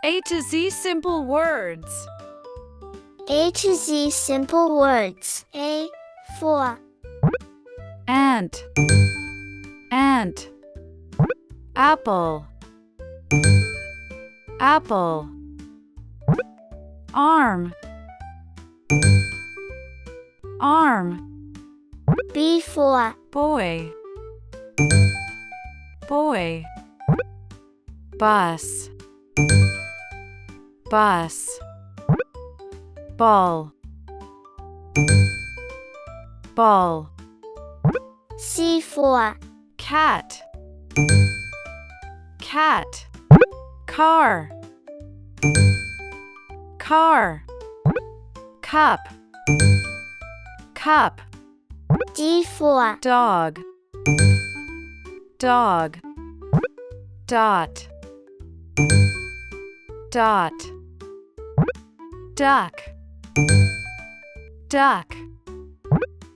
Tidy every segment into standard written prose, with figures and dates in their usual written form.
A to Z simple words. A to Z simple words. A for Ant. Ant. Apple. Apple. Arm. Arm. B for Boy. Boy. Bus. Bus. Ball. Ball. C for Cat. Cat. Car. Car. Cup. Cup. D for Dog. Dog. Dot. Dot. Duck. Duck.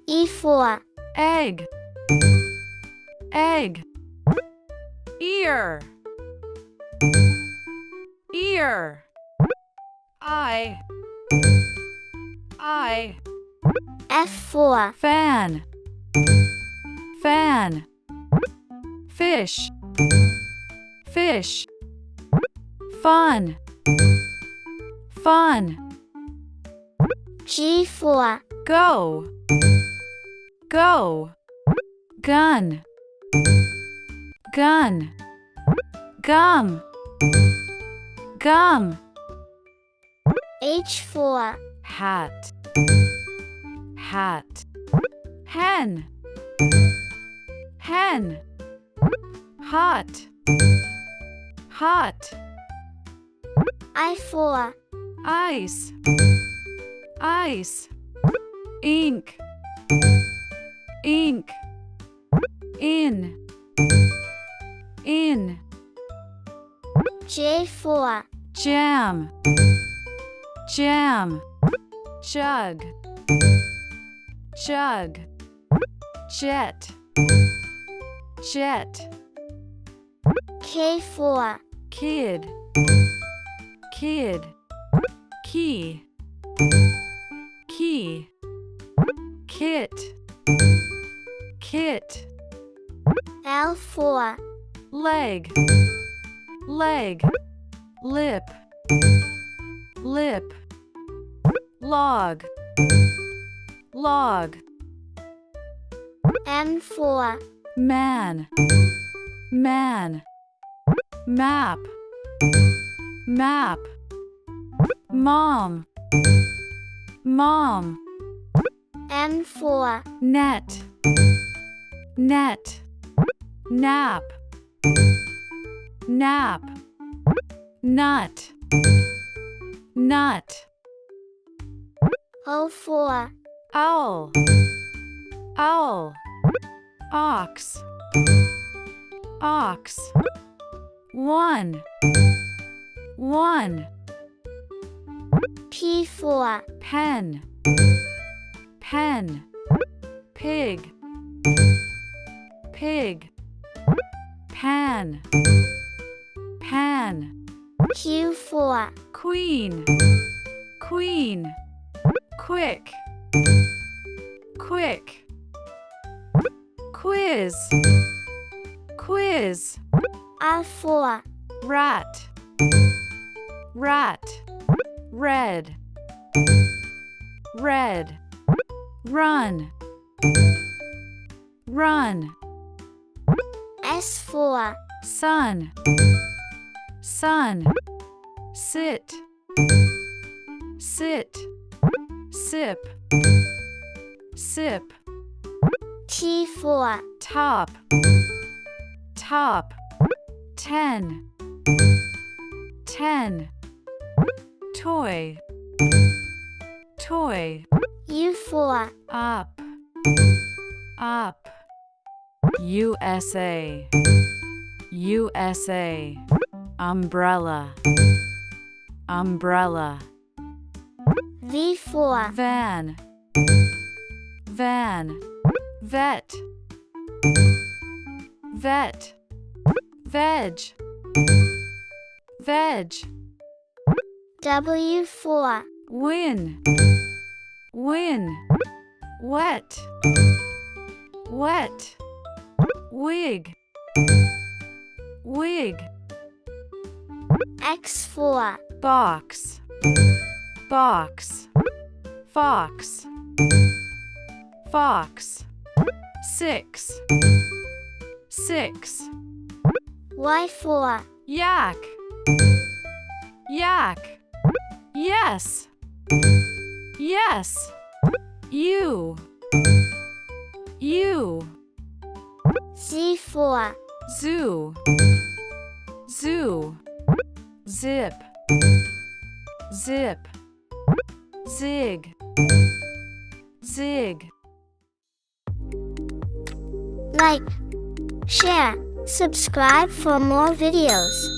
E for Egg. Egg. Ear. Ear. I. F for Fan. Fan. Fish. Fish. Fun. Fun. G for Go. Go. Gun. Gun. Gum. Gum. H for Hat. Hat. Hen. Hen. Hot. Hot. I for Ice. Ice. Ink. Ink. In. In. J for Jam. Jam. Jug. Jug. Jet. Jet. K for Kid. Kid. Key. Key. Kit. Kit. L for Leg. Leg. Lip. Lip. Log. Log. M for Man. Man. Map. Map. Mom. Mom. N for Net. Net. Nap. Nap. Nut. Nut. O for Owl. Owl. Ox. Ox. One. One. P for Pen. Pen. Pig. Pig. Pan. Pan. Q for Queen. Queen. Quick. Quick. Quiz. Quiz. R for Rat. Rat. Red. Red. Run. Run. S for Sun. Sun. Sit. Sit. Sip. Sip. T for Top. Top. 10. 10. Toy. Toy. U for Up. Up. USA. USA. Umbrella. Umbrella. V for Van. Van. Vet. Vet. Veg. Veg. W for Win. Win. Wet. Wet. Wig. Wig. X for Box. Box. Fox. Fox. 6. 6. Y for Yak. Yak. Yes. Yes. You. You. Z for Zoo. Zoo. Zip. Zip. Zig. Zig. like, share, subscribe for more videos.